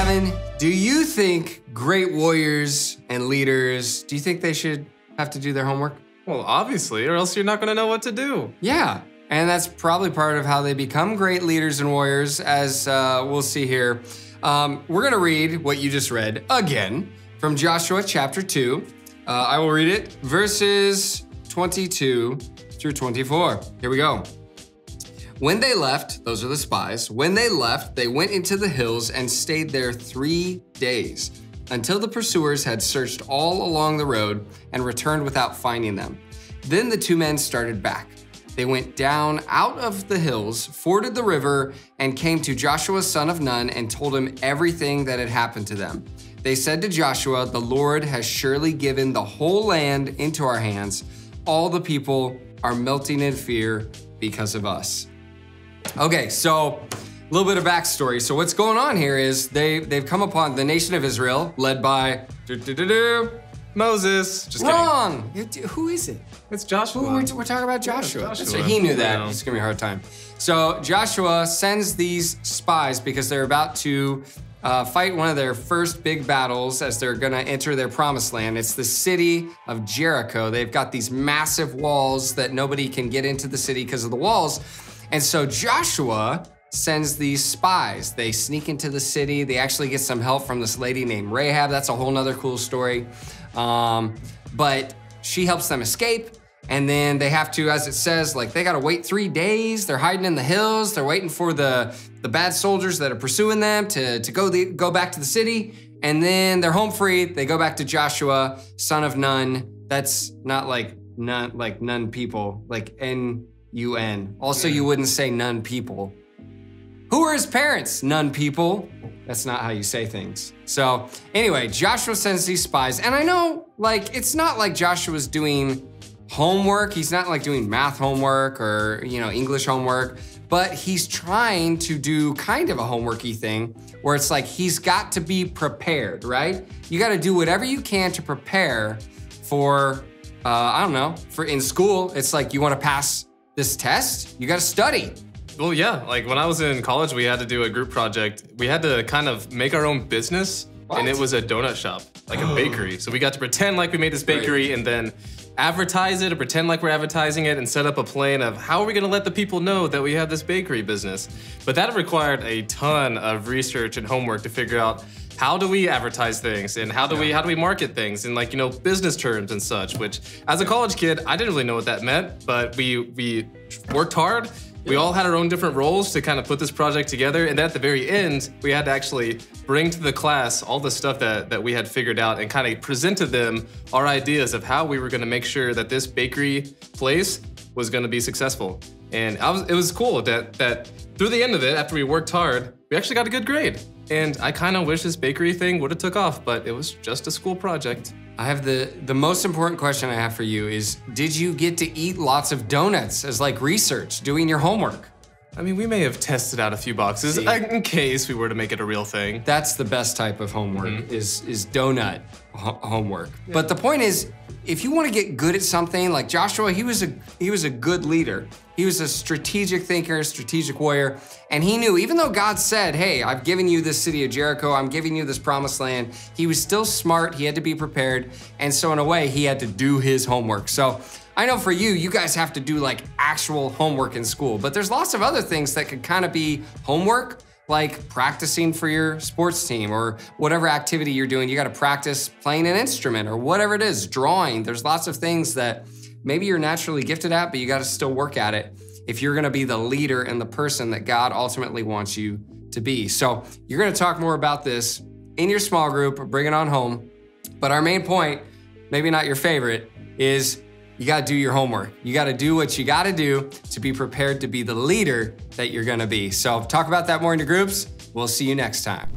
Gavin, do you think great warriors and leaders, do you think they should have to do their homework? Well, obviously, or else you're not gonna know what to do. Yeah, and that's probably part of how they become great leaders and warriors, as we'll see here. We're gonna read what you just read again from Joshua chapter 2. I will read it, verses 22 through 24. Here we go. When they left, those are the spies, when they left, they went into the hills and stayed there 3 days until the pursuers had searched all along the road and returned without finding them. Then the two men started back. They went down out of the hills, forded the river, and came to Joshua son of Nun and told him everything that had happened to them. They said to Joshua, "The Lord has surely given the whole land into our hands. All the people are melting in fear because of us." Okay, so a little bit of backstory. So what's going on here is they've come upon the nation of Israel, led by Moses. Just wrong. Who is it? It's Joshua. We're talking about Joshua. Yeah, Joshua. That's right. He knew that. Yeah. He's giving me a hard time. So Joshua sends these spies because they're about to fight one of their first big battles as they're gonna enter their promised land. It's the city of Jericho. They've got these massive walls that nobody can get into the city because of the walls. And so Joshua sends these spies. They sneak into the city. They actually get some help from this lady named Rahab. That's a whole nother cool story. But she helps them escape. And then they have to, as it says, like they gotta wait 3 days. They're hiding in the hills. They're waiting for the bad soldiers that are pursuing them to go back to the city. And then they're home free. They go back to Joshua, son of Nun. That's not like Nun people, like N-U-N. Also, you wouldn't say Nun people. Who are his parents? Nun people. That's not how you say things. So anyway, Joshua sends these spies. And I know, like, it's not like Joshua's doing homework. He's not like doing math homework or, English homework, but he's trying to do kind of a homeworky thing where it's like he's got to be prepared, right? You got to do whatever you can to prepare for, for in school. It's like you want to pass this test, you got to study. Well, yeah, like when I was in college, we had to do a group project. We had to kind of make our own business, and it was a donut shop, like a bakery. So we got to pretend like we made this bakery and then advertise it or pretend like we're advertising it and set up a plan of how are we gonna let the people know that we have this bakery business. But that required a ton of research and homework to figure out how do we advertise things and how do we market things in business terms and such, which as a college kid, I didn't really know what that meant, but we worked hard. We all had our own different roles to kind of put this project together, and at the very end, we had to actually bring to the class all the stuff that we had figured out and kind of present to them our ideas of how we were gonna make sure that this bakery place was gonna be successful. And it was cool that through the end of it, after we worked hard, we actually got a good grade. And I kind of wish this bakery thing would have took off, but it was just a school project. I have the most important question I have for you is, did you get to eat lots of donuts as like research, doing your homework? I mean, we may have tested out a few boxes in case we were to make it a real thing. That's the best type of homework, is donut homework. Yeah. But the point is, if you want to get good at something, like Joshua, he was a good leader. He was a strategic thinker, strategic warrior, and he knew, even though God said, hey, I've given you this city of Jericho, I'm giving you this promised land, he was still smart, he had to be prepared, and so in a way, he had to do his homework. So I know for you guys have to do like actual homework in school, but there's lots of other things that could kind of be homework, like practicing for your sports team or whatever activity you're doing. You got to practice playing an instrument or whatever it is, drawing. There's lots of things that maybe you're naturally gifted at, but you got to still work at it if you're going to be the leader and the person that God ultimately wants you to be. So you're going to talk more about this in your small group, bring it on home. But our main point, maybe not your favorite, is you gotta do your homework. You gotta do what you gotta do to be prepared to be the leader that you're gonna be. So talk about that more in your groups. We'll see you next time.